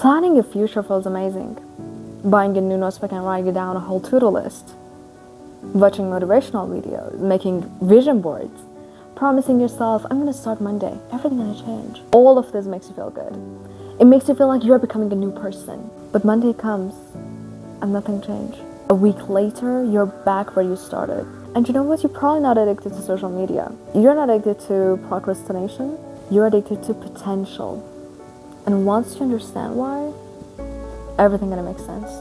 Planning your future feels amazing. Buying a new notebook and writing down a whole to-do list. Watching motivational videos, making vision boards, promising yourself, I'm gonna start Monday, everything's gonna change. All of this makes you feel good. It makes you feel like you're becoming a new person. But Monday comes and nothing changed. A week later, you're back where you started. And you know what? You're probably not addicted to social media. You're not addicted to procrastination. You're addicted to potential. And once you understand why, everything's gonna make sense.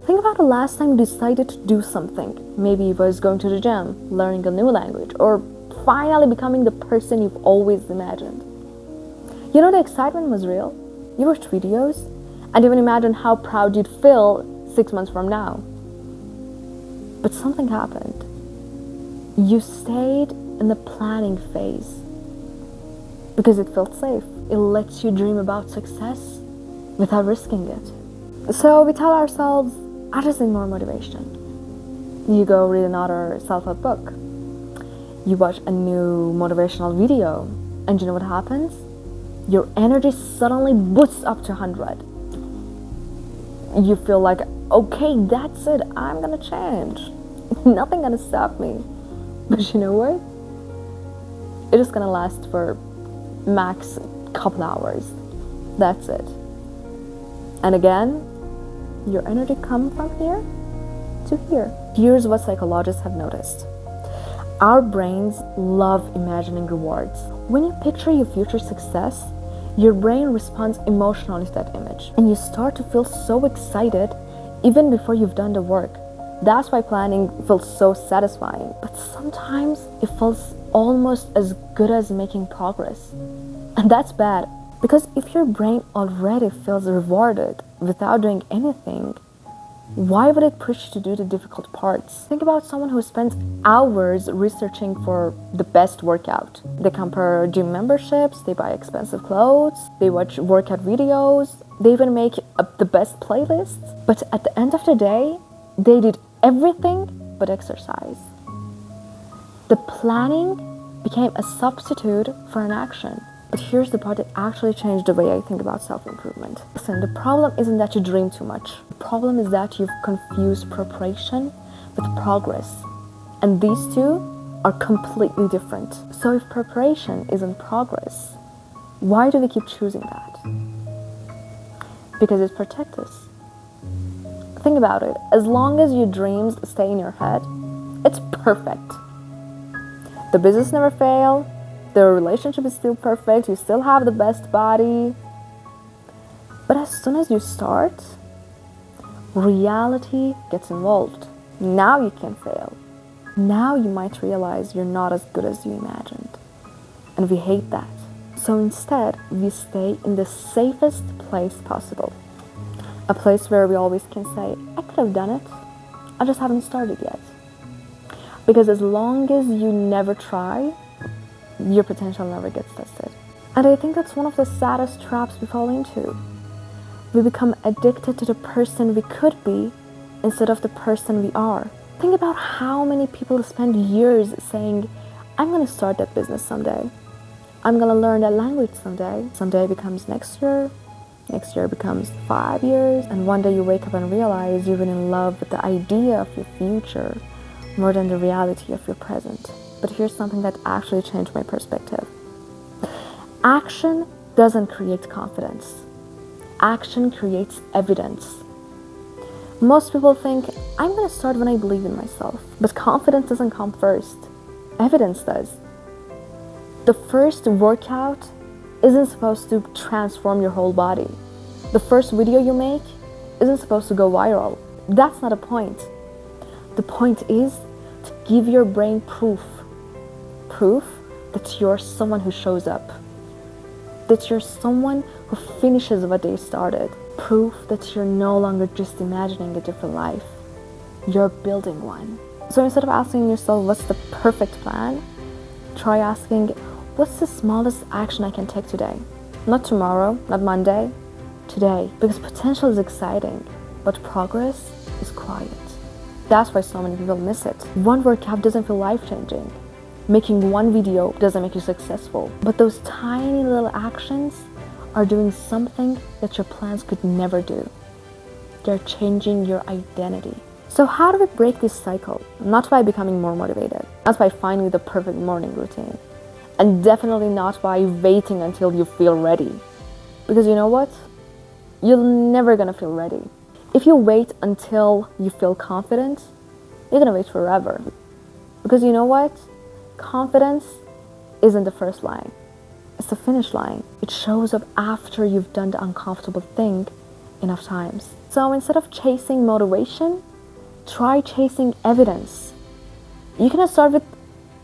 Think about the last time you decided to do something. Maybe it was going to the gym, learning a new language, or finally becoming the person you've always imagined. You know, the excitement was real. You watched videos and even imagined how proud you'd feel 6 months from now. But something happened. You stayed in the planning phase because it felt safe. It lets you dream about success without risking it. So we tell ourselves, I just need more motivation. You go read another self-help book. You watch a new motivational video, and you know what happens? Your energy suddenly boosts up to 100. You feel like, okay, that's it, I'm gonna change. Nothing gonna stop me. But you know what? It's just gonna last for max couple hours. That's it. And again, your energy comes from here to here. Here's what psychologists have noticed. Our brains love imagining rewards. When you picture your future success, your brain responds emotionally to that image. And you start to feel so excited even before you've done the work. That's why planning feels so satisfying. But sometimes it feels almost as good as making progress. And that's bad. Because if your brain already feels rewarded without doing anything, why would it push you to do the difficult parts? Think about someone who spends hours researching for the best workout. They compare gym memberships, they buy expensive clothes, they watch workout videos, they even make the best playlists. But at the end of the day, they did everything but exercise. The planning became a substitute for an action. But here's the part that actually changed the way I think about self-improvement. Listen, the problem isn't that you dream too much. The problem is that you've confused preparation with progress. And these two are completely different. So if preparation isn't progress, why do we keep choosing that? Because it protects us. Think about it. As long as your dreams stay in your head, it's perfect. The business never fails. The relationship is still perfect, you still have the best body. But as soon as you start, reality gets involved. Now you can fail. Now you might realize you're not as good as you imagined. And we hate that. So instead, we stay in the safest place possible. A place where we always can say, I could have done it, I just haven't started yet. Because as long as you never try, your potential never gets tested. And I think that's one of the saddest traps we fall into. We become addicted to the person we could be instead of the person we are. Think about how many people spend years saying, I'm gonna start that business someday. I'm gonna learn that language someday. Someday becomes next year becomes 5 years, and one day you wake up and realize you've been in love with the idea of your future more than the reality of your present. But here's something that actually changed my perspective. Action doesn't create confidence. Action creates evidence. Most people think, I'm gonna start when I believe in myself. But confidence doesn't come first. Evidence does. The first workout isn't supposed to transform your whole body. The first video you make isn't supposed to go viral. That's not a point. The point is to give your brain proof that you're someone who shows up, that you're someone who finishes what they started, proof that you're no longer just imagining a different life, you're building one. So instead of asking yourself what's the perfect plan, try asking what's the smallest action I can take today? Not tomorrow, not Monday, today. Because potential is exciting, but progress is quiet. That's why so many people miss it. One workout doesn't feel life-changing. Making one video doesn't make you successful, but those tiny little actions are doing something that your plans could never do. They're changing your identity. So how do we break this cycle? Not by becoming more motivated, not by finding the perfect morning routine, and definitely not by waiting until you feel ready. Because you know what? You're never gonna feel ready. If you wait until you feel confident, you're gonna wait forever. Because you know what? Confidence isn't the first line. It's the finish line. It shows up after you've done the uncomfortable thing enough times. So instead of chasing motivation, try chasing evidence. You can start with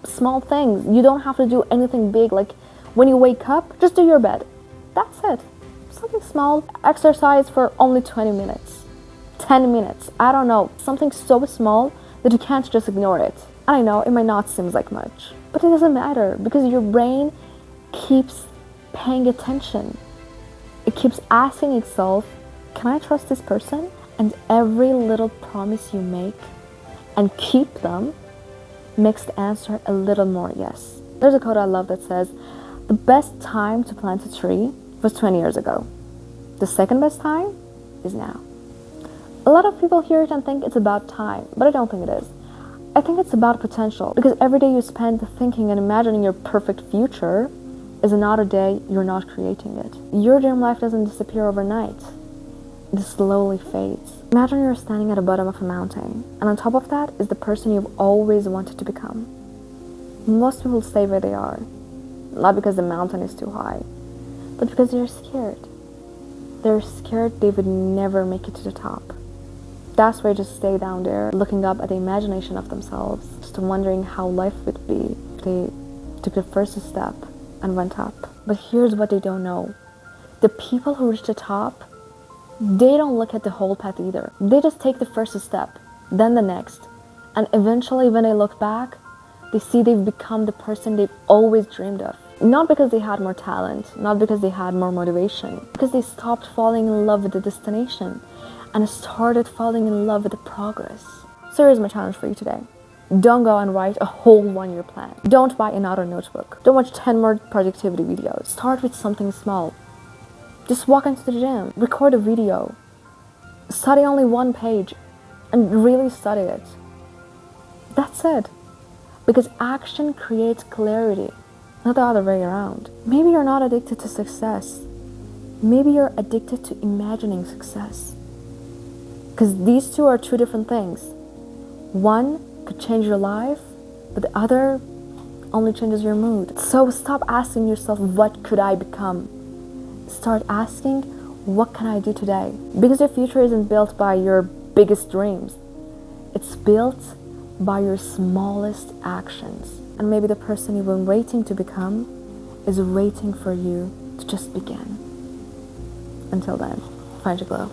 small things. You don't have to do anything big. Like when you wake up, just do your bed. That's it. Something small. Exercise for only 20 minutes. 10 minutes. I don't know. Something so small that you can't just ignore it. I know it might not seem like much, but it doesn't matter because your brain keeps paying attention. It keeps asking itself, can I trust this person? And every little promise you make and keep them makes the answer a little more yes. There's a quote I love that says, the best time to plant a tree was 20 years ago. The second best time is now. A lot of people hear it and think it's about time, but I don't think it is. I think it's about potential, because every day you spend thinking and imagining your perfect future is another day you're not creating it. Your dream life doesn't disappear overnight. It slowly fades. Imagine you're standing at the bottom of a mountain, and on top of that is the person you've always wanted to become. Most people stay where they are, not because the mountain is too high, but because they're scared. They're scared they would never make it to the top. That's why they just stay down there, looking up at the imagination of themselves, just wondering how life would be if they took the first step and went up. But here's what they don't know. The people who reach the top, they don't look at the whole path either. They just take the first step, then the next. And eventually when they look back, they see they've become the person they've always dreamed of. Not because they had more talent, not because they had more motivation, because they stopped falling in love with the destination and started falling in love with the progress. So here's my challenge for you today. Don't go and write a whole 1-year plan. Don't buy another notebook. Don't watch 10 more productivity videos. Start with something small. Just walk into the gym, record a video, study only one page, and really study it. That's it. Because action creates clarity, not the other way around. Maybe you're not addicted to success. Maybe you're addicted to imagining success. Because these two are two different things. One could change your life, but the other only changes your mood. So stop asking yourself, what could I become? Start asking, what can I do today? Because your future isn't built by your biggest dreams. It's built by your smallest actions. And maybe the person you've been waiting to become is waiting for you to just begin. Until then, find your glow.